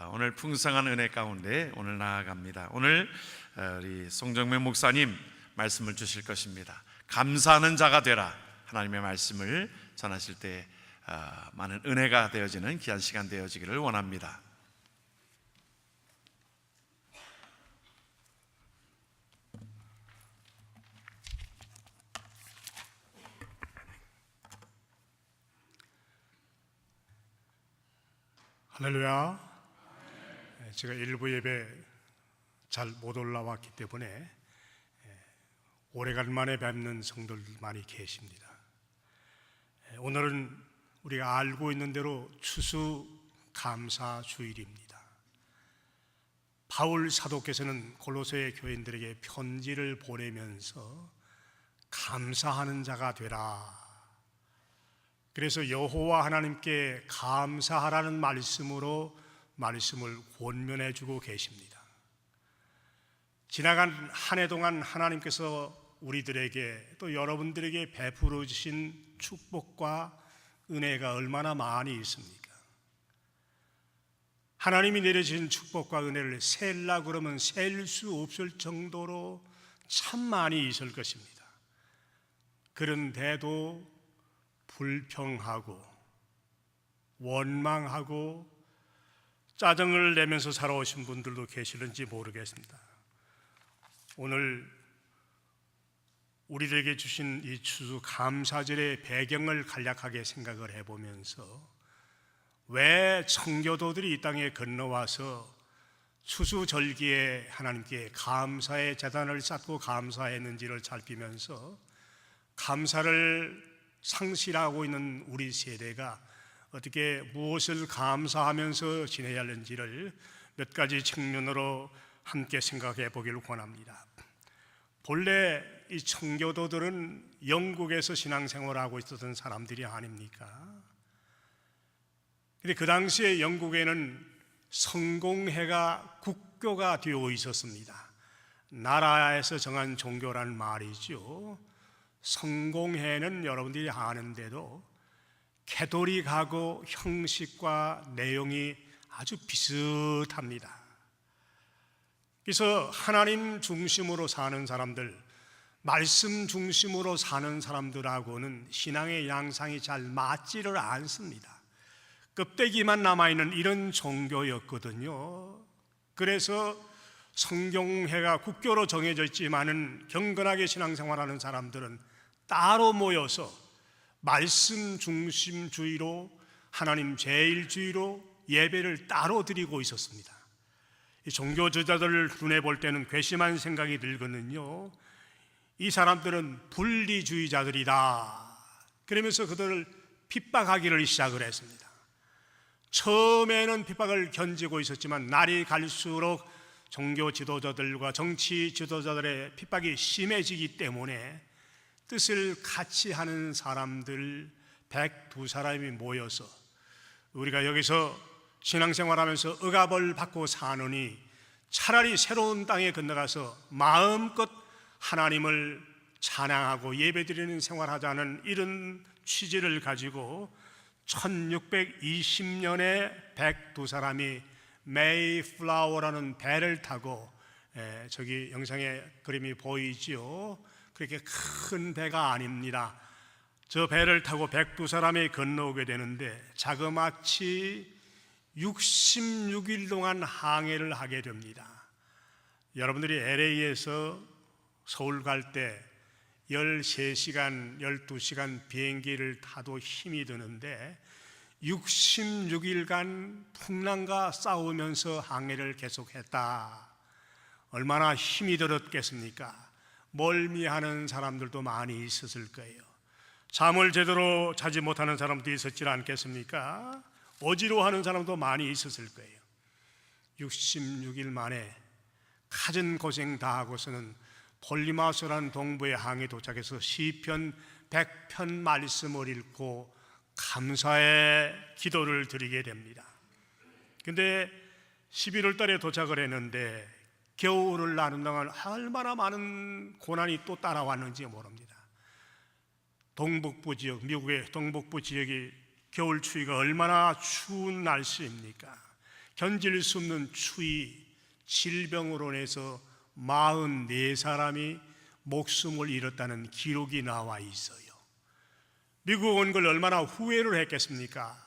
오늘 풍성한 은혜 가운데 오늘 나아갑니다. 오늘 우리 송정면 목사님 말씀을 주실 것입니다. 감사하는 자가 되라. 하나님의 말씀을 전하실 때 많은 은혜가 되어지는 귀한 시간 되어지기를 원합니다. 할렐루야. 제가 일부 예배 잘 못 올라왔기 때문에 오래간만에 뵙는 성도들 많이 계십니다. 오늘은 우리가 알고 있는 대로 추수감사주일입니다. 바울 사도께서는 골로새 교인들에게 편지를 보내면서 감사하는 자가 되라, 그래서 여호와 하나님께 감사하라는 말씀을 권면해 주고 계십니다. 지나간 한 해 동안 하나님께서 우리들에게 또 여러분들에게 베풀어 주신 축복과 은혜가 얼마나 많이 있습니까? 하나님이 내려주신 축복과 은혜를 셀라 그러면 셀 수 없을 정도로 참 많이 있을 것입니다. 그런데도 불평하고 원망하고 짜증을 내면서 살아오신 분들도 계시는지 모르겠습니다. 오늘 우리들에게 주신 이 추수감사절의 배경을 간략하게 생각을 해보면서 왜 청교도들이 이 땅에 건너와서 추수절기에 하나님께 감사의 제단을 쌓고 감사했는지를 살피면서 감사를 상실하고 있는 우리 세대가 어떻게 무엇을 감사하면서 지내야 하는지를 몇 가지 측면으로 함께 생각해 보기를 권합니다. 본래 이 청교도들은 영국에서 신앙생활을 하고 있었던 사람들이 아닙니까? 근데 그 당시에 영국에는 성공회가 국교가 되어 있었습니다. 나라에서 정한 종교라는 말이죠. 성공회는 여러분들이 아는데도 캐톨릭하고 형식과 내용이 아주 비슷합니다. 그래서 하나님 중심으로 사는 사람들, 말씀 중심으로 사는 사람들하고는 신앙의 양상이 잘 맞지를 않습니다. 껍데기만 남아있는 이런 종교였거든요. 그래서 성공회가 국교로 정해져 있지만은 경건하게 신앙생활하는 사람들은 따로 모여서 말씀 중심주의로, 하나님 제일주의로 예배를 따로 드리고 있었습니다. 이 종교 지도자들을 눈에 볼 때는 괘씸한 생각이 들거든요. 이 사람들은 분리주의자들이다, 그러면서 그들을 핍박하기를 시작을 했습니다. 처음에는 핍박을 견디고 있었지만 날이 갈수록 종교 지도자들과 정치 지도자들의 핍박이 심해지기 때문에 뜻을 같이 하는 사람들 102사람이 모여서 우리가 여기서 신앙생활하면서 억압을 받고 사느니 차라리 새로운 땅에 건너가서 마음껏 하나님을 찬양하고 예배드리는 생활하자는 이런 취지를 가지고 1620년에 102사람이 메이플라워라는 배를 타고, 저기 영상에 그림이 보이지요. 그렇게 큰 배가 아닙니다. 저 배를 타고 102사람이 건너오게 되는데 자그마치 66일 동안 항해를 하게 됩니다. 여러분들이 LA에서 서울 갈 때 13시간, 12시간 비행기를 타도 힘이 드는데 66일간 풍랑과 싸우면서 항해를 계속했다. 얼마나 힘이 들었겠습니까? 멀미하는 사람들도 많이 있었을 거예요. 잠을 제대로 자지 못하는 사람도 있었지 않겠습니까? 어지러워하는 사람도 많이 있었을 거예요. 66일 만에 갖은 고생 다 하고서는 폴리마스라는 동부의 항에 도착해서 시편 100편 말씀을 읽고 감사의 기도를 드리게 됩니다. 근데 11월 달에 도착을 했는데 겨울을 나는 동안 얼마나 많은 고난이 또 따라왔는지 모릅니다. 동북부 지역, 미국의 동북부 지역이 겨울 추위가 얼마나 추운 날씨입니까? 견딜 수 없는 추위, 질병으로 인해서 44사람이 목숨을 잃었다는 기록이 나와 있어요. 미국 온 걸 얼마나 후회를 했겠습니까?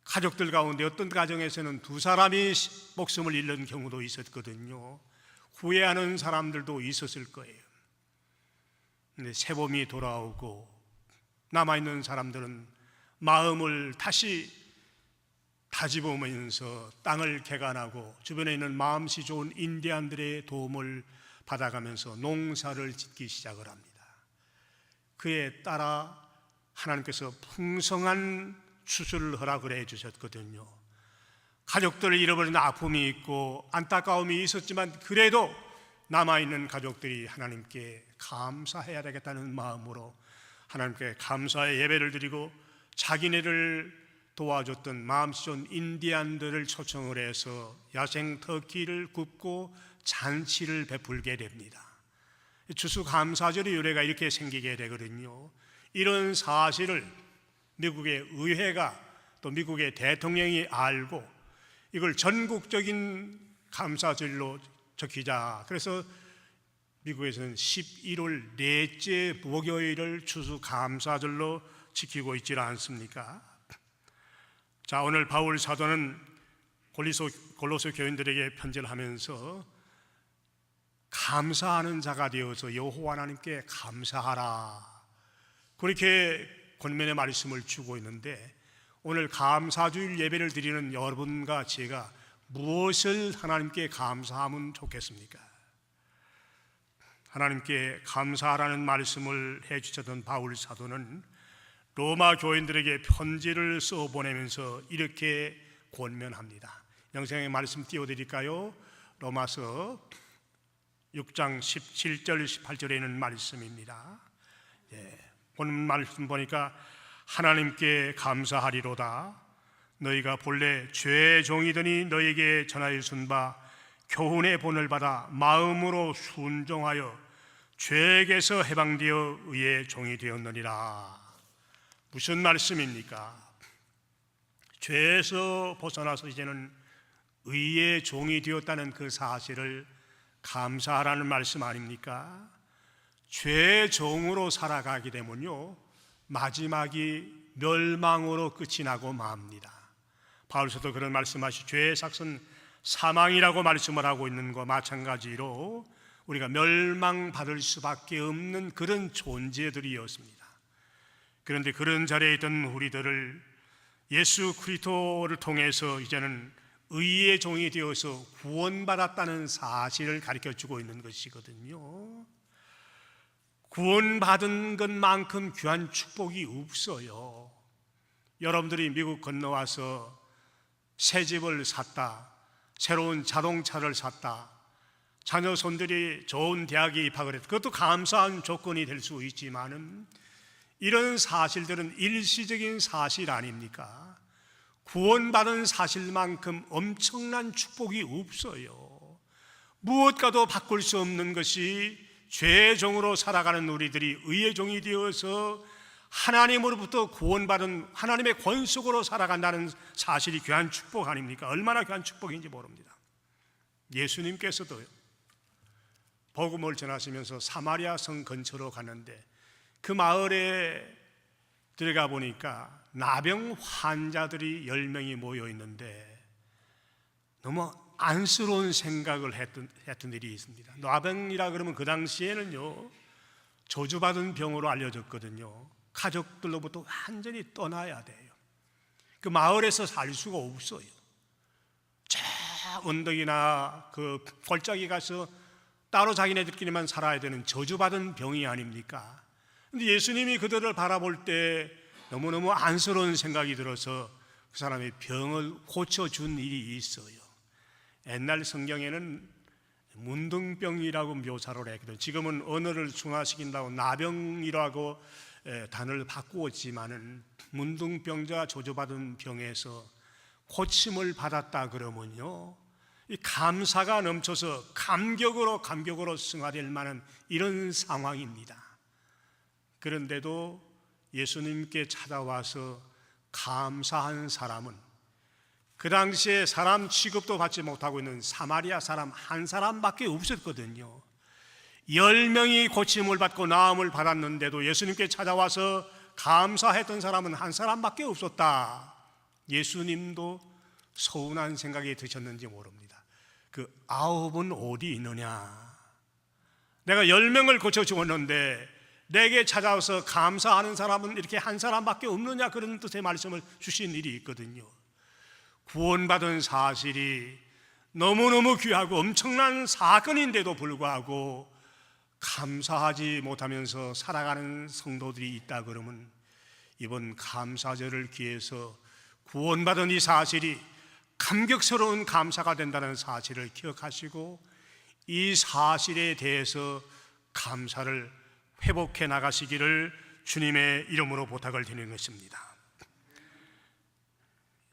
가족들 가운데 어떤 가정에서는 2사람이 목숨을 잃는 경우도 있었거든요. 후회하는 사람들도 있었을 거예요. 근데 새봄이 돌아오고 남아있는 사람들은 마음을 다시 다집으면서 땅을 개간하고 주변에 있는 마음씨 좋은 인디안들의 도움을 받아가면서 농사를 짓기 시작을 합니다. 그에 따라 하나님께서 풍성한 추수를 허락을 해주셨거든요. 가족들을 잃어버린 아픔이 있고 안타까움이 있었지만 그래도 남아있는 가족들이 하나님께 감사해야 되겠다는 마음으로 하나님께 감사의 예배를 드리고 자기네를 도와줬던 마음씨 좋은 인디안들을 초청을 해서 야생 터키를 굽고 잔치를 베풀게 됩니다. 추수감사절의 유래가 이렇게 생기게 되거든요. 이런 사실을 미국의 의회가 또 미국의 대통령이 알고 이걸 전국적인 감사절로 적히자. 그래서 미국에서는 11월 넷째 목요일을 추수감사절로 지키고 있지 않습니까? 자, 오늘 바울 사도는 골로새 교인들에게 편지를 하면서 감사하는 자가 되어서 여호와 하나님께 감사하라, 그렇게 권면의 말씀을 주고 있는데, 오늘 감사주일 예배를 드리는 여러분과 제가 무엇을 하나님께 감사하면 좋겠습니까? 하나님께 감사하라는 말씀을 해주셨던 바울 사도는 로마 교인들에게 편지를 써 보내면서 이렇게 권면합니다. 영상의 말씀 띄워드릴까요? 로마서 6장 17절 18절에 있는 말씀입니다. 본 말씀 보니까 하나님께 감사하리로다. 너희가 본래 죄의 종이더니 너희에게 전하였은 바 교훈의 본을 받아 마음으로 순종하여 죄에게서 해방되어 의의 종이 되었느니라. 무슨 말씀입니까? 죄에서 벗어나서 이제는 의의 종이 되었다는 그 사실을 감사하라는 말씀 아닙니까? 죄의 종으로 살아가게 되면요, 마지막이 멸망으로 끝이 나고 맙니다. 바울서도 그런 말씀하시, 죄의 삭은 사망이라고 말씀을 하고 있는 것과 마찬가지로 우리가 멸망받을 수밖에 없는 그런 존재들이었습니다. 그런데 그런 자리에 있던 우리들을 예수 그리스도를 통해서 이제는 의의 종이 되어서 구원받았다는 사실을 가르쳐주고 있는 것이거든요. 구원받은 것만큼 귀한 축복이 없어요. 여러분들이 미국 건너와서 새 집을 샀다, 새로운 자동차를 샀다, 자녀 손들이 좋은 대학에 입학을 했다, 그것도 감사한 조건이 될 수 있지만은 이런 사실들은 일시적인 사실 아닙니까? 구원받은 사실만큼 엄청난 축복이 없어요. 무엇과도 바꿀 수 없는 것이 죄의 종으로 살아가는 우리들이 의의 종이 되어서 하나님으로부터 구원받은 하나님의 권속으로 살아간다는 사실이 귀한 축복 아닙니까? 얼마나 귀한 축복인지 모릅니다. 예수님께서도요, 복음을 전하시면서 사마리아 성 근처로 갔는데 그 마을에 들어가 보니까 나병 환자들이 10명이 모여 있는데 너무 안쓰러운 생각을 했던 일이 있습니다. 나병이라 그러면 그 당시에는요, 저주받은 병으로 알려졌거든요. 가족들로부터 완전히 떠나야 돼요. 그 마을에서 살 수가 없어요. 저 언덕이나 그 골짜기 가서 따로 자기네들끼리만 살아야 되는 저주받은 병이 아닙니까? 근데 예수님이 그들을 바라볼 때 너무너무 안쓰러운 생각이 들어서 그 사람의 병을 고쳐준 일이 있어요. 옛날 성경에는 문둥병이라고 묘사를 했거든요. 지금은 언어를 순화시킨다고 나병이라고 단어를 바꾸었지만은 문둥병자 저주받은 병에서 고침을 받았다 그러면요, 이 감사가 넘쳐서 감격으로 승화될 만한 이런 상황입니다. 그런데도 예수님께 찾아와서 감사한 사람은 그 당시에 사람 취급도 받지 못하고 있는 사마리아 사람 한 사람밖에 없었거든요. 10명이 고침을 받고 나음을 받았는데도 예수님께 찾아와서 감사했던 사람은 한 사람밖에 없었다. 예수님도 서운한 생각이 드셨는지 모릅니다. 그 9은 어디 있느냐? 내가 10명을 고쳐주었는데 내게 찾아와서 감사하는 사람은 이렇게 한 사람밖에 없느냐? 그런 뜻의 말씀을 주신 일이 있거든요. 구원받은 사실이 너무너무 귀하고 엄청난 사건인데도 불구하고 감사하지 못하면서 살아가는 성도들이 있다 그러면 이번 감사절을 기해서 구원받은 이 사실이 감격스러운 감사가 된다는 사실을 기억하시고 이 사실에 대해서 감사를 회복해 나가시기를 주님의 이름으로 부탁을 드리는 것입니다.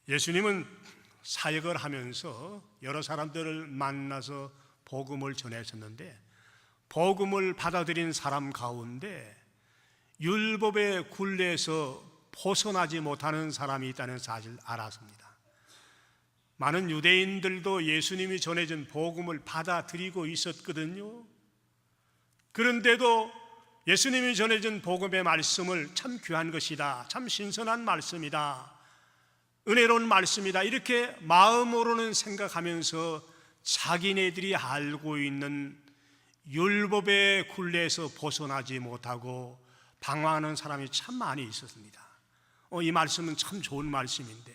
예수님은 사역을 하면서 여러 사람들을 만나서 복음을 전하셨는데 복음을 받아들인 사람 가운데 율법의 굴레에서 벗어나지 못하는 사람이 있다는 사실을 알았습니다. 많은 유대인들도 예수님이 전해준 복음을 받아들이고 있었거든요. 그런데도 예수님이 전해준 복음의 말씀을 참 귀한 것이다, 참 신선한 말씀이다, 은혜로운 말씀이다 이렇게 마음으로는 생각하면서 자기네들이 알고 있는 율법의 굴레에서 벗어나지 못하고 방황하는 사람이 참 많이 있었습니다. 이 말씀은 참 좋은 말씀인데,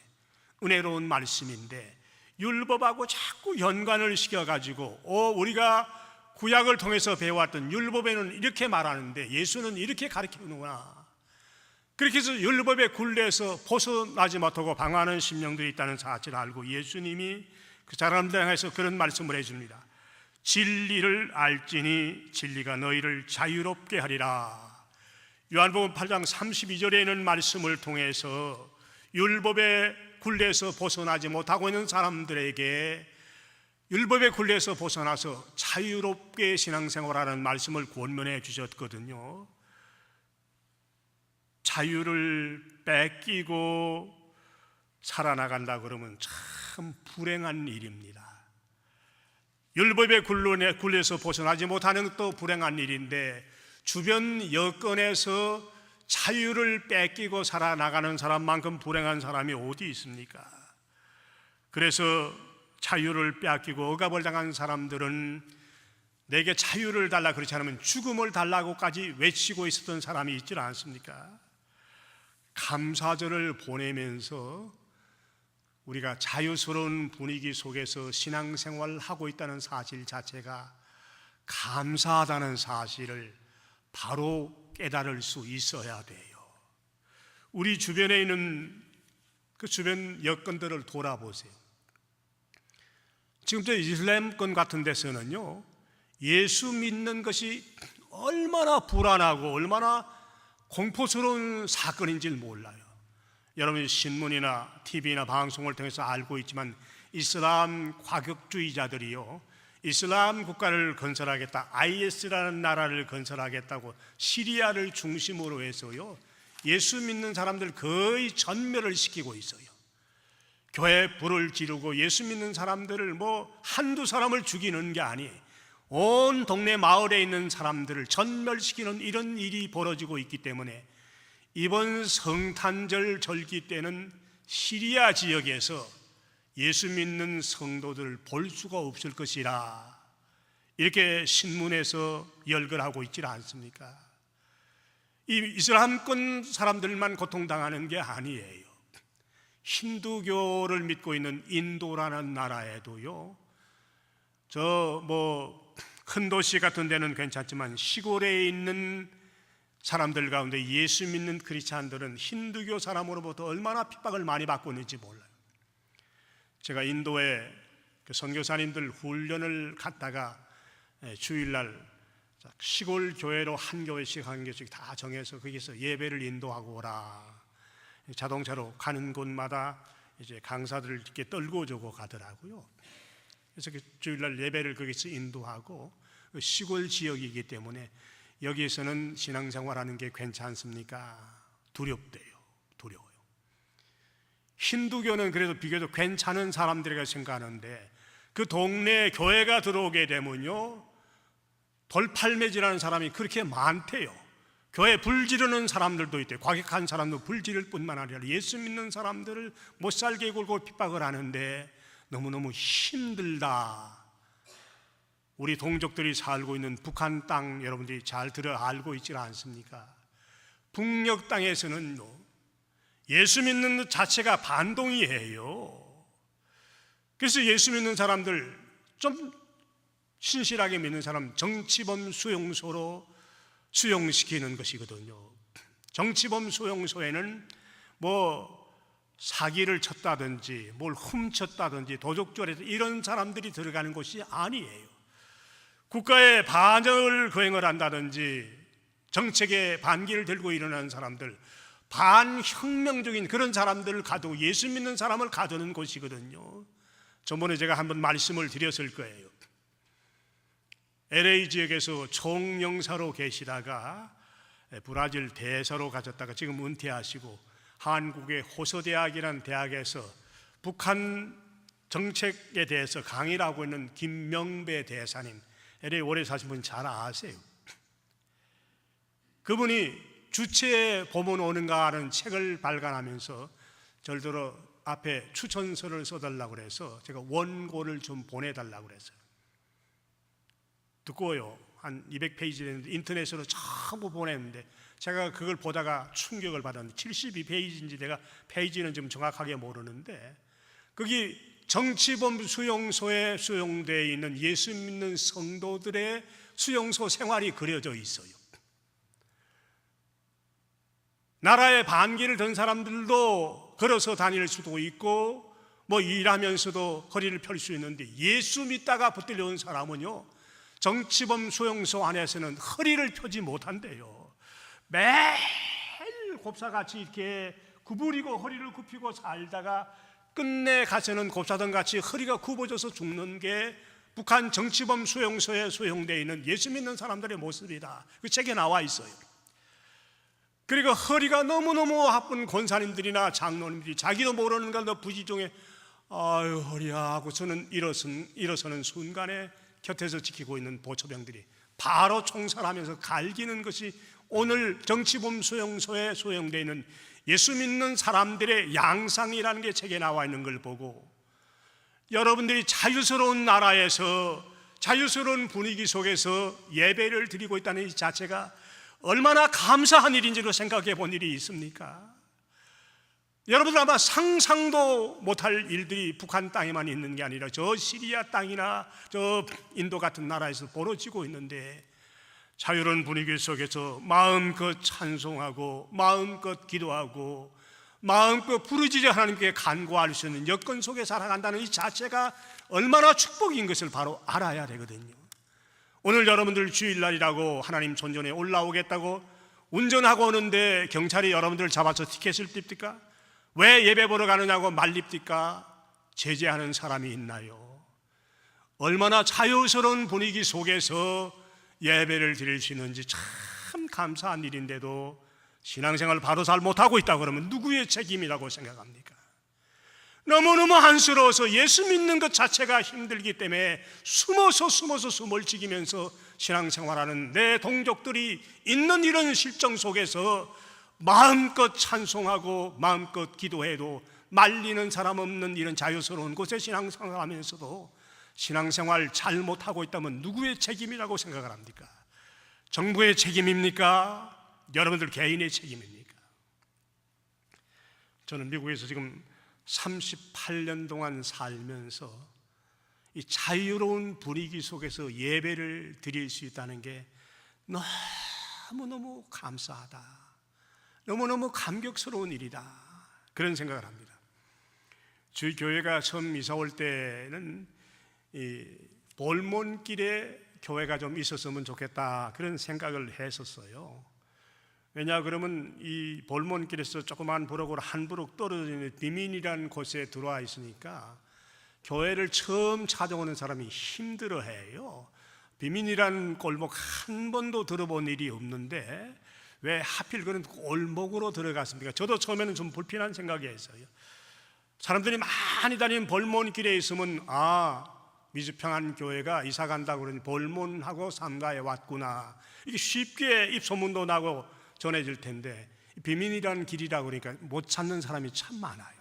은혜로운 말씀인데 율법하고 자꾸 연관을 시켜가지고 우리가 구약을 통해서 배워왔던 율법에는 이렇게 말하는데 예수는 이렇게 가르치는구나, 그렇게 해서 율법의 굴레에서 벗어나지 못하고 방황하는 심령들이 있다는 사실을 알고 예수님이 그 사람들 향해서 그런 말씀을 해줍니다. 진리를 알지니 진리가 너희를 자유롭게 하리라. 요한복음 8장 32절에 있는 말씀을 통해서 율법의 굴레에서 벗어나지 못하고 있는 사람들에게 율법의 굴레에서 벗어나서 자유롭게 신앙생활하는 말씀을 권면해 주셨거든요. 자유를 뺏기고 살아나간다 그러면 참 불행한 일입니다. 율법의 굴레에서 벗어나지 못하는 것도 불행한 일인데 주변 여건에서 자유를 뺏기고 살아나가는 사람만큼 불행한 사람이 어디 있습니까? 그래서 자유를 빼앗기고 억압을 당한 사람들은 내게 자유를 달라 그렇지 않으면 죽음을 달라고까지 외치고 있었던 사람이 있지 않습니까? 감사절을 보내면서 우리가 자유스러운 분위기 속에서 신앙생활을 하고 있다는 사실 자체가 감사하다는 사실을 바로 깨달을 수 있어야 돼요. 우리 주변에 있는 그 주변 여건들을 돌아보세요. 지금 저 이슬람권 같은 데서는요, 예수 믿는 것이 얼마나 불안하고 얼마나 공포스러운 사건인지 몰라요. 여러분이 신문이나 TV나 방송을 통해서 알고 있지만 이슬람 과격주의자들이요, 이슬람 국가를 건설하겠다, IS라는 나라를 건설하겠다고 시리아를 중심으로 해서요, 예수 믿는 사람들 거의 전멸을 시키고 있어요. 교회 불을 지르고 예수 믿는 사람들을 한두 사람을 죽이는 게 아니에요. 온 동네 마을에 있는 사람들을 전멸시키는 이런 일이 벌어지고 있기 때문에 이번 성탄절 절기 때는 시리아 지역에서 예수 믿는 성도들을 볼 수가 없을 것이라 이렇게 신문에서 열거하고 있지 않습니까? 이 이슬람권 사람들만 고통당하는 게 아니에요. 힌두교를 믿고 있는 인도라는 나라에도요, 큰 도시 같은 데는 괜찮지만 시골에 있는 사람들 가운데 예수 믿는 크리스찬들은 힌두교 사람으로부터 얼마나 핍박을 많이 받고 있는지 몰라요. 제가 인도에 선교사님들 훈련을 갔다가 주일날 시골 교회로 한 교회씩 다 정해서 거기서 예배를 인도하고 오라. 자동차로 가는 곳마다 이제 강사들을 이렇게 떨고 주고 가더라고요. 그래서 주일날 예배를 거기서 인도하고 시골 지역이기 때문에 여기에서는 신앙생활하는 게 괜찮습니까? 두렵대요. 두려워요. 힌두교는 그래도 비교적 괜찮은 사람들이라 생각하는데 그 동네에 교회가 들어오게 되면요 돌팔매질하는 사람이 그렇게 많대요. 교회 불 지르는 사람들도 있대요. 과격한 사람도 불 지를 뿐만 아니라 예수 믿는 사람들을 못 살게 굴고 핍박을 하는데 너무너무 힘들다. 우리 동족들이 살고 있는 북한 땅 여러분들이 잘 알고 있지 않습니까? 북녘 땅에서는 예수 믿는 것 자체가 반동이에요. 그래서 예수 믿는 사람들, 좀 신실하게 믿는 사람 정치범 수용소로 수용시키는 것이거든요. 정치범 수용소에는 사기를 쳤다든지 뭘 훔쳤다든지 도적질해서 이런 사람들이 들어가는 곳이 아니에요. 국가의 반역을 거행을 한다든지 정책에 반기를 들고 일어나는 사람들, 반혁명적인 그런 사람들을 가두고 예수 믿는 사람을 가두는 곳이거든요. 저번에 제가 한번 말씀을 드렸을 거예요. LA 지역에서 총영사로 계시다가 브라질 대사로 가셨다가 지금 은퇴하시고 한국의 호서대학이라는 대학에서 북한 정책에 대해서 강의를 하고 있는 김명배 대사님, LA 오래 사신 분 잘 아세요. 그분이 주체에 보면 오는가 하는 책을 발간하면서 절대로 앞에 추천서를 써달라고 그래서 제가 원고를 좀 보내달라고 그랬어요. 두꺼워요. 한 200페이지 되는데 인터넷으로 전부 보냈는데 제가 그걸 보다가 충격을 받았는데 72페이지인지 내가 페이지는 좀 정확하게 모르는데 거기 정치범 수용소에 수용되어 있는 예수 믿는 성도들의 수용소 생활이 그려져 있어요. 나라의 반기를 든 사람들도 걸어서 다닐 수도 있고 일하면서도 허리를 펼 수 있는데 예수 믿다가 붙들려온 사람은요 정치범 수용소 안에서는 허리를 펴지 못한대요. 매일 곱사같이 이렇게 구부리고 허리를 굽히고 살다가 끝내 가서는 곱사등같이 허리가 굽어져서 죽는 게 북한 정치범 수용소에 수용되어 있는 예수 믿는 사람들의 모습이다. 그 책에 나와 있어요. 그리고 허리가 너무너무 아픈 권사님들이나 장로님들이 자기도 모르는 가운데 부지중에 아유 허리야 하고서는 일어서는 순간에 곁에서 지키고 있는 보초병들이 바로 총살하면서 갈기는 것이 오늘 정치범 수용소에 수용되어 있는 예수 믿는 사람들의 양상이라는 게 책에 나와 있는 걸 보고 여러분들이 자유스러운 나라에서 자유스러운 분위기 속에서 예배를 드리고 있다는 이 자체가 얼마나 감사한 일인지로 생각해 본 일이 있습니까? 여러분들 아마 상상도 못할 일들이 북한 땅에만 있는 게 아니라 저 시리아 땅이나 저 인도 같은 나라에서 벌어지고 있는데 자유로운 분위기 속에서 마음껏 찬송하고 마음껏 기도하고 마음껏 부르짖어 하나님께 간구할 수 있는 여건 속에 살아간다는 이 자체가 얼마나 축복인 것을 바로 알아야 되거든요. 오늘 여러분들 주일날이라고 하나님 존전에 올라오겠다고 운전하고 오는데 경찰이 여러분들을 잡아서 티켓을 띱니까? 왜 예배 보러 가느냐고 말립니까? 제재하는 사람이 있나요? 얼마나 자유스러운 분위기 속에서 예배를 드릴 수 있는지 참 감사한 일인데도 신앙생활을 바로 잘 못하고 있다 그러면 누구의 책임이라고 생각합니까? 너무너무 안쓰러워서 예수 믿는 것 자체가 힘들기 때문에 숨어서 숨을 지키면서 신앙생활하는 내 동족들이 있는 이런 실정 속에서 마음껏 찬송하고 마음껏 기도해도 말리는 사람 없는 이런 자유스러운 곳에 신앙생활하면서도 신앙생활 잘못하고 있다면 누구의 책임이라고 생각을 합니까? 정부의 책임입니까? 여러분들 개인의 책임입니까? 저는 미국에서 지금 38년 동안 살면서 이 자유로운 분위기 속에서 예배를 드릴 수 있다는 게 너무너무 감사하다, 너무너무 감격스러운 일이다, 그런 생각을 합니다. 저희 교회가 처음 이사 올 때는 이 볼몬길에 교회가 좀 있었으면 좋겠다 그런 생각을 했었어요. 왜냐 그러면 이 볼몬길에서 조그만 부록으로 한 부록 떨어져 있는 비민이라는 곳에 들어와 있으니까 교회를 처음 찾아오는 사람이 힘들어해요. 비민이라는 골목 한 번도 들어본 일이 없는데 왜 하필 그런 골목으로 들어갔습니까? 저도 처음에는 좀 불편한 생각이 했어요. 사람들이 많이 다니는 벌몬길에 있으면 미주평안교회가 이사 간다고 그러니 벌몬하고 삼가에 왔구나, 이게 쉽게 입소문도 나고 전해질 텐데, 비민이라는 길이라고 그러니까 못 찾는 사람이 참 많아요.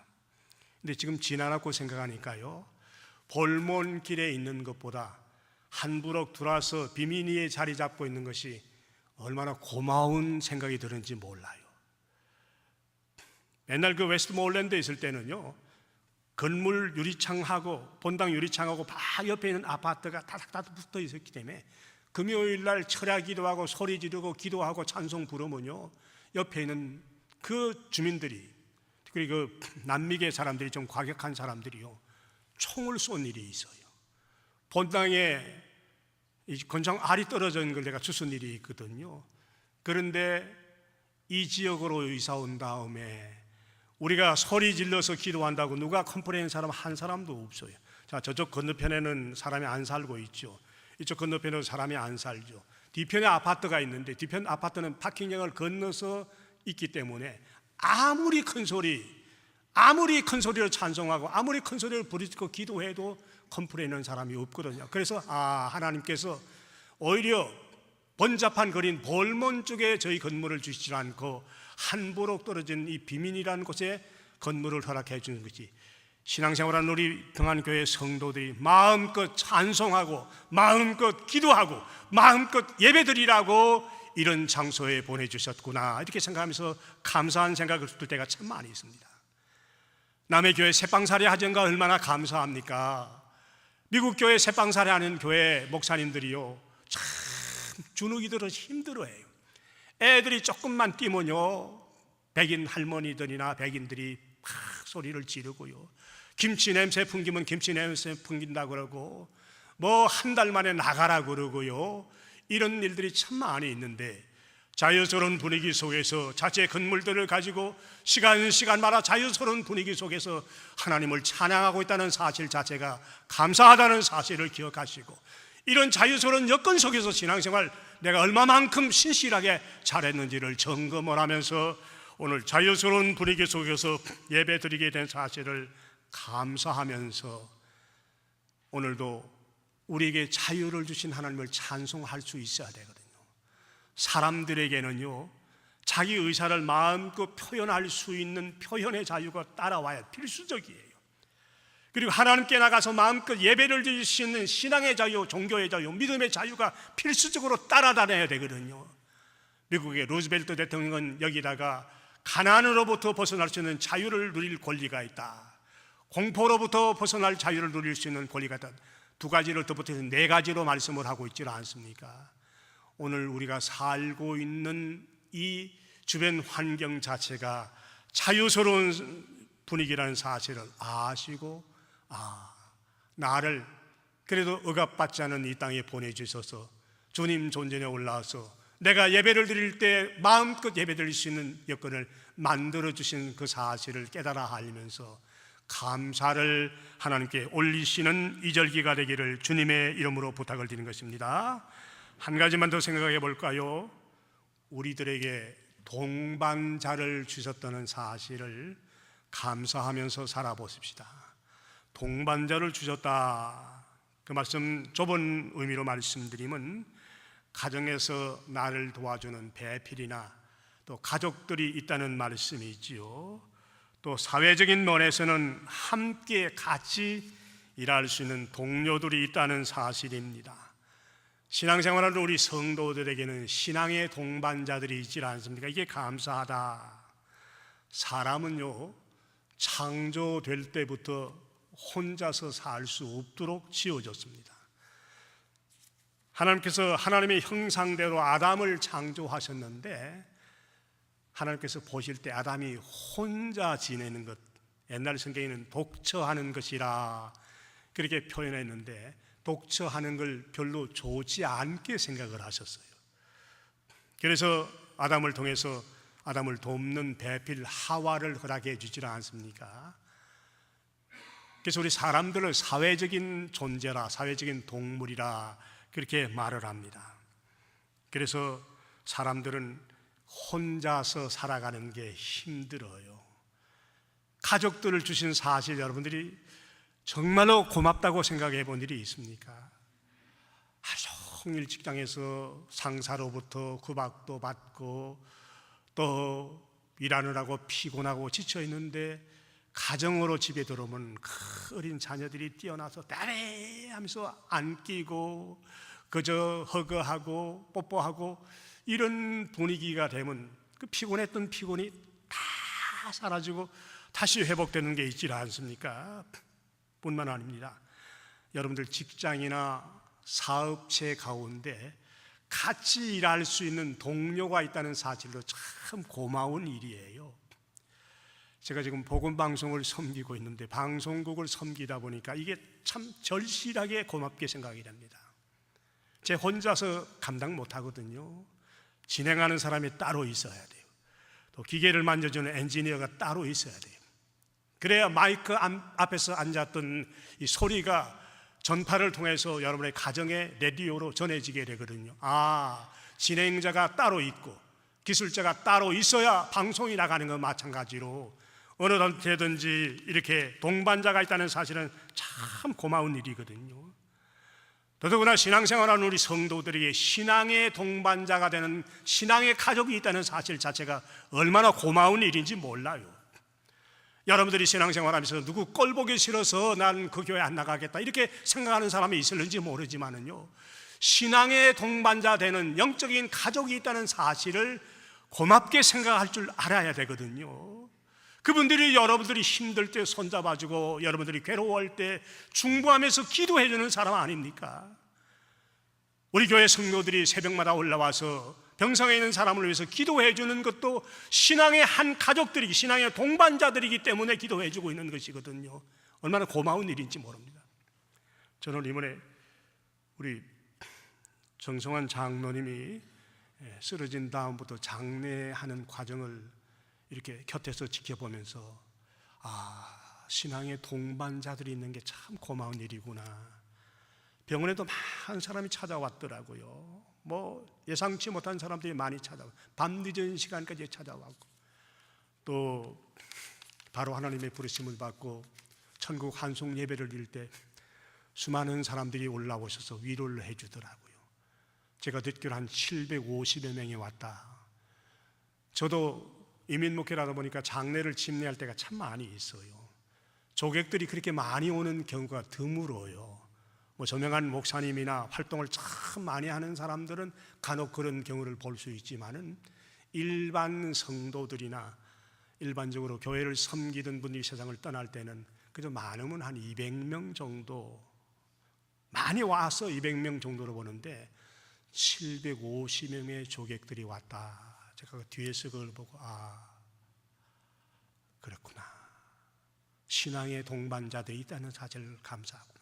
근데 지금 지나갔고 생각하니까요, 벌몬길에 있는 것보다 한부럭 들어와서 비민이에 자리 잡고 있는 것이 얼마나 고마운 생각이 드는지 몰라요. 옛날 그 웨스트모orland에 있을 때는요, 건물 유리창하고 본당 유리창하고 바로 옆에 있는 아파트가 다닥다닥 붙어 있었기 때문에 금요일 날 철야 기도하고 소리 지르고 기도하고 찬송 부르면요, 옆에 있는 그 주민들이, 특히 그 남미계 사람들이 좀 과격한 사람들이요, 총을 쏜 일이 있어요. 본당에 이 건장 알이 떨어져 있는 걸 내가 주운 일이 있거든요. 그런데 이 지역으로 이사 온 다음에 우리가 소리 질러서 기도한다고 누가 컴플레인 사람 한 사람도 없어요. 자, 저쪽 건너편에는 사람이 안 살고 있죠. 이쪽 건너편에는 사람이 안 살죠. 뒤편에 아파트가 있는데 뒤편 아파트는 파킹장을 건너서 있기 때문에 아무리 큰 소리로 찬송하고 아무리 큰 소리를 부르짖고 기도해도 컴플레인하는 사람이 없거든요. 그래서 하나님께서 오히려 번잡한 거리인 벌몬 쪽에 저희 건물을 주시지 않고 한부럭 떨어진 이 비민이라는 곳에 건물을 허락해 주는 것이, 신앙생활하는 우리 평안교회 성도들이 마음껏 찬송하고 마음껏 기도하고 마음껏 예배드리라고 이런 장소에 보내주셨구나, 이렇게 생각하면서 감사한 생각을 들 때가 참 많이 있습니다. 남의 교회 새빵살이 하전가 얼마나 감사합니까? 미국 교회 새빵살이 하는 교회 목사님들이요, 참 주눅이들은 힘들어해요. 애들이 조금만 뛰면요, 백인 할머니들이나 백인들이 막 소리를 지르고요, 김치 냄새 풍기면 김치 냄새 풍긴다고 그러고, 뭐 한 달 만에 나가라 그러고요, 이런 일들이 참 많이 있는데, 자유스러운 분위기 속에서 자체 건물들을 가지고 시간마다 자유스러운 분위기 속에서 하나님을 찬양하고 있다는 사실 자체가 감사하다는 사실을 기억하시고, 이런 자유스러운 여건 속에서 신앙생활 내가 얼마만큼 신실하게 잘했는지를 점검을 하면서 오늘 자유스러운 분위기 속에서 예배드리게 된 사실을 감사하면서 오늘도 우리에게 자유를 주신 하나님을 찬송할 수 있어야 되거든요. 사람들에게는요, 자기 의사를 마음껏 표현할 수 있는 표현의 자유가 따라와야 필수적이에요. 그리고 하나님께 나가서 마음껏 예배를 드릴 수 있는 신앙의 자유, 종교의 자유, 믿음의 자유가 필수적으로 따라다녀야 되거든요. 미국의 루즈벨트 대통령은 여기다가 가난으로부터 벗어날 수 있는 자유를 누릴 권리가 있다, 공포로부터 벗어날 자유를 누릴 수 있는 권리가 있다, 두 가지를 덧붙여서 네 가지로 말씀을 하고 있지 않습니까? 오늘 우리가 살고 있는 이 주변 환경 자체가 자유스러운 분위기라는 사실을 아시고, 나를 그래도 억압받지 않은 이 땅에 보내주셔서 주님 존전에 올라와서 내가 예배를 드릴 때 마음껏 예배 드릴 수 있는 여건을 만들어주신 그 사실을 깨달아 알면서 감사를 하나님께 올리시는 이 절기가 되기를 주님의 이름으로 부탁을 드리는 것입니다. 한 가지만 더 생각해 볼까요? 우리들에게 동반자를 주셨다는 사실을 감사하면서 살아보십시다. 동반자를 주셨다, 그 말씀 좁은 의미로 말씀드리면 가정에서 나를 도와주는 배필이나 또 가족들이 있다는 말씀이 있지요. 또 사회적인 면에서는 함께 같이 일할 수 있는 동료들이 있다는 사실입니다. 신앙생활하는 우리 성도들에게는 신앙의 동반자들이 있지 않습니까? 이게 감사하다. 사람은요, 창조될 때부터 혼자서 살 수 없도록 지어졌습니다. 하나님께서 하나님의 형상대로 아담을 창조하셨는데, 하나님께서 보실 때 아담이 혼자 지내는 것, 옛날 성경에는 독처하는 것이라 그렇게 표현했는데, 독처하는 걸 별로 좋지 않게 생각을 하셨어요. 그래서 아담을 통해서 아담을 돕는 배필 하와를 허락해 주지 않습니까? 그래서 우리 사람들을 사회적인 존재라, 사회적인 동물이라 그렇게 말을 합니다. 그래서 사람들은 혼자서 살아가는 게 힘들어요. 가족들을 주신 사실 여러분들이 정말로 고맙다고 생각해 본 일이 있습니까? 하루 종일 직장에서 상사로부터 구박도 받고 또 일하느라고 피곤하고 지쳐 있는데 가정으로 집에 들어오면 그 어린 자녀들이 뛰어나서 따래 하면서 안기고 그저 허그하고 뽀뽀하고 이런 분위기가 되면 그 피곤했던 피곤이 다 사라지고 다시 회복되는 게 있지 않습니까? 뿐만 아닙니다. 여러분들 직장이나 사업체 가운데 같이 일할 수 있는 동료가 있다는 사실도 참 고마운 일이에요. 제가 지금 복음방송을 섬기고 있는데 방송국을 섬기다 보니까 이게 참 절실하게 고맙게 생각이 됩니다. 제 혼자서 감당 못하거든요. 진행하는 사람이 따로 있어야 돼요. 또 기계를 만져주는 엔지니어가 따로 있어야 돼요. 그래야 마이크 앞에서 앉았던 이 소리가 전파를 통해서 여러분의 가정의 라디오로 전해지게 되거든요. 아, 진행자가 따로 있고 기술자가 따로 있어야 방송이 나가는 건 마찬가지로 어느 때든지 이렇게 동반자가 있다는 사실은 참 고마운 일이거든요. 더더구나 신앙생활하는 우리 성도들에게 신앙의 동반자가 되는 신앙의 가족이 있다는 사실 자체가 얼마나 고마운 일인지 몰라요. 여러분들이 신앙생활하면서 누구 꼴보기 싫어서 난 그 교회 안 나가겠다 이렇게 생각하는 사람이 있을는지 모르지만은요, 신앙의 동반자 되는 영적인 가족이 있다는 사실을 고맙게 생각할 줄 알아야 되거든요. 그분들이 여러분들이 힘들 때 손잡아주고 여러분들이 괴로워할 때 중보하면서 기도해 주는 사람 아닙니까? 우리 교회 성도들이 새벽마다 올라와서 병상에 있는 사람을 위해서 기도해 주는 것도 신앙의 한 가족들이기, 신앙의 동반자들이기 때문에 기도해 주고 있는 것이거든요. 얼마나 고마운 일인지 모릅니다. 저는 이번에 우리 정성환 장로님이 쓰러진 다음부터 장례하는 과정을 이렇게 곁에서 지켜보면서 아, 신앙의 동반자들이 있는 게 참 고마운 일이구나. 병원에도 많은 사람이 찾아왔더라고요. 뭐 예상치 못한 사람들이 많이 찾아와, 밤늦은 시간까지 찾아왔고, 또 바로 하나님의 부르심을 받고 천국 한송 예배를 드릴 때 수많은 사람들이 올라오셔서 위로를 해주더라고요. 제가 듣기로 한 750여 명이 왔다. 저도 이민 목회라다 보니까 장례를 집례할 때가 참 많이 있어요. 조객들이 그렇게 많이 오는 경우가 드물어요. 뭐 저명한 목사님이나 활동을 참 많이 하는 사람들은 간혹 그런 경우를 볼 수 있지만은 일반 성도들이나 일반적으로 교회를 섬기던 분이 세상을 떠날 때는 그저 많으면 한 200명 정도, 많이 와서 200명 정도로 보는데 750명의 조객들이 왔다. 제가 그 뒤에서 그걸 보고 아, 그렇구나. 신앙의 동반자들이 있다는 사실을 감사하구나.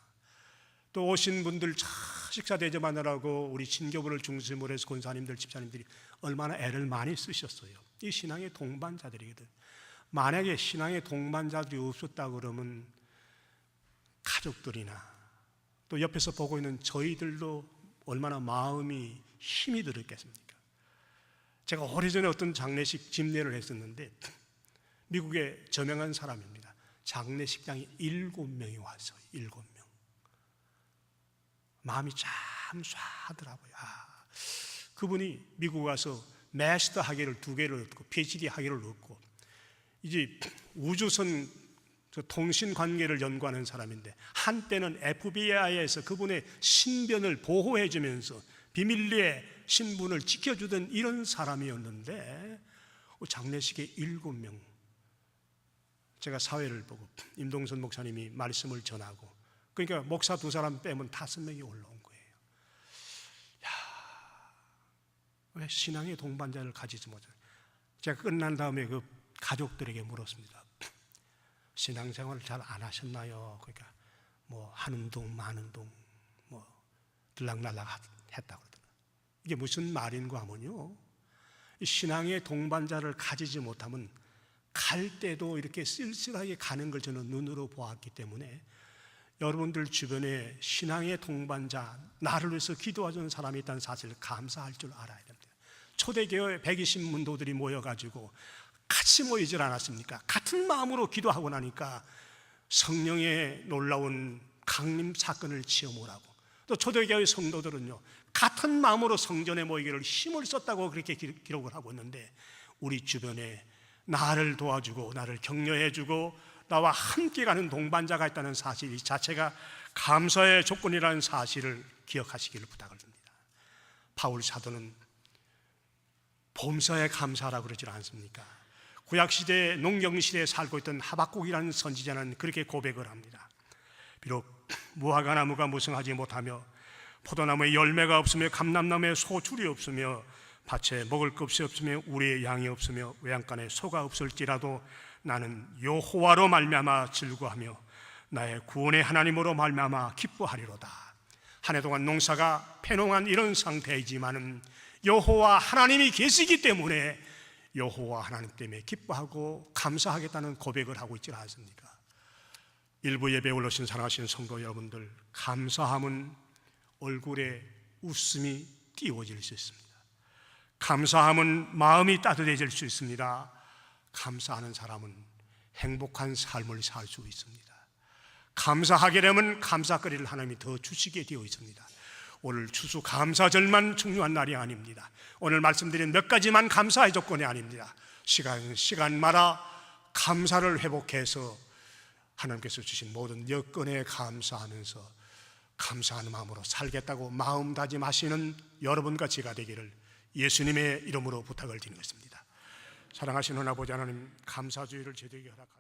또 오신 분들 식사 대접하느라고 우리 친교부를 중심으로 해서 권사님들, 집사님들이 얼마나 애를 많이 쓰셨어요. 이 신앙의 동반자들이거든. 만약에 신앙의 동반자들이 없었다 그러면 가족들이나 또 옆에서 보고 있는 저희들도 얼마나 마음이 힘이 들었겠습니까? 제가 오래전에 어떤 장례식 집례를 했었는데 미국의 저명한 사람입니다. 장례식장에 7명이 왔어요. 7명. 마음이 참 쏴하더라고요. 아, 그분이 미국 와서 마스터 학위를 2개를 얻고 PhD 학위를 얻고 이제 우주선 통신 관계를 연구하는 사람인데 한때는 FBI에서 그분의 신변을 보호해 주면서 비밀리에 신분을 지켜주던 이런 사람이었는데 장례식에 7명, 제가 사회를 보고 임동선 목사님이 말씀을 전하고 그러니까 목사 2사람 빼면 5명이 올라온 거예요. 야, 왜 신앙의 동반자를 가지지 못해? 제가 끝난 다음에 그 가족들에게 물었습니다. 신앙생활을 잘 안 하셨나요? 그러니까 뭐 하는 동 마는 동 뭐 들락날락 했다고 그러더라고요. 이게 무슨 말인가 하면요, 신앙의 동반자를 가지지 못하면 갈 때도 이렇게 쓸쓸하게 가는 걸 저는 눈으로 보았기 때문에 여러분들 주변에 신앙의 동반자, 나를 위해서 기도해주는 사람이 있다는 사실을 감사할 줄 알아야 됩니다. 초대교회 120문도들이 모여가지고 같이 모이질 않았습니까? 같은 마음으로 기도하고 나니까 성령의 놀라운 강림 사건을 체험을 하고, 또 초대교회 성도들은요 같은 마음으로 성전에 모이기를 힘을 썼다고 그렇게 기록을 하고 있는데, 우리 주변에 나를 도와주고 나를 격려해주고 나와 함께 가는 동반자가 있다는 사실 이 자체가 감사의 조건이라는 사실을 기억하시기를 부탁을 드립니다. 바울 사도는 범사에 감사하라 그러지 않습니까? 구약시대 농경시대에 살고 있던 하박국이라는 선지자는 그렇게 고백을 합니다. 비록 무화과나무가 무성하지 못하며 포도나무에 열매가 없으며 감람나무에 소출이 없으며 밭에 먹을 것이 없으며 우리의 양이 없으며 외양간에 소가 없을지라도 나는 여호와로 말미암아 즐거하며 나의 구원의 하나님으로 말미암아 기뻐하리로다. 한 해 동안 농사가 패농한 이런 상태이지만은 여호와 하나님이 계시기 때문에 여호와 하나님 때문에 기뻐하고 감사하겠다는 고백을 하고 있지 않습니까? 일부 예배에 올라오신 사랑하시는 성도 여러분들, 감사함은 얼굴에 웃음이 띄워질 수 있습니다. 감사함은 마음이 따뜻해질 수 있습니다. 감사하는 사람은 행복한 삶을 살 수 있습니다. 감사하게 되면 감사거리를 하나님이 더 주시게 되어 있습니다. 오늘 추수감사절만 중요한 날이 아닙니다. 오늘 말씀드린 몇 가지만 감사의 조건이 아닙니다. 시간마다 감사를 회복해서 하나님께서 주신 모든 여건에 감사하면서 감사하는 마음으로 살겠다고 마음 다짐하시는 여러분과 제가 되기를 예수님의 이름으로 부탁을 드리겠습니다. 사랑하시는 아버지 하나님, 감사주의를 제대로 허락하시옵소서.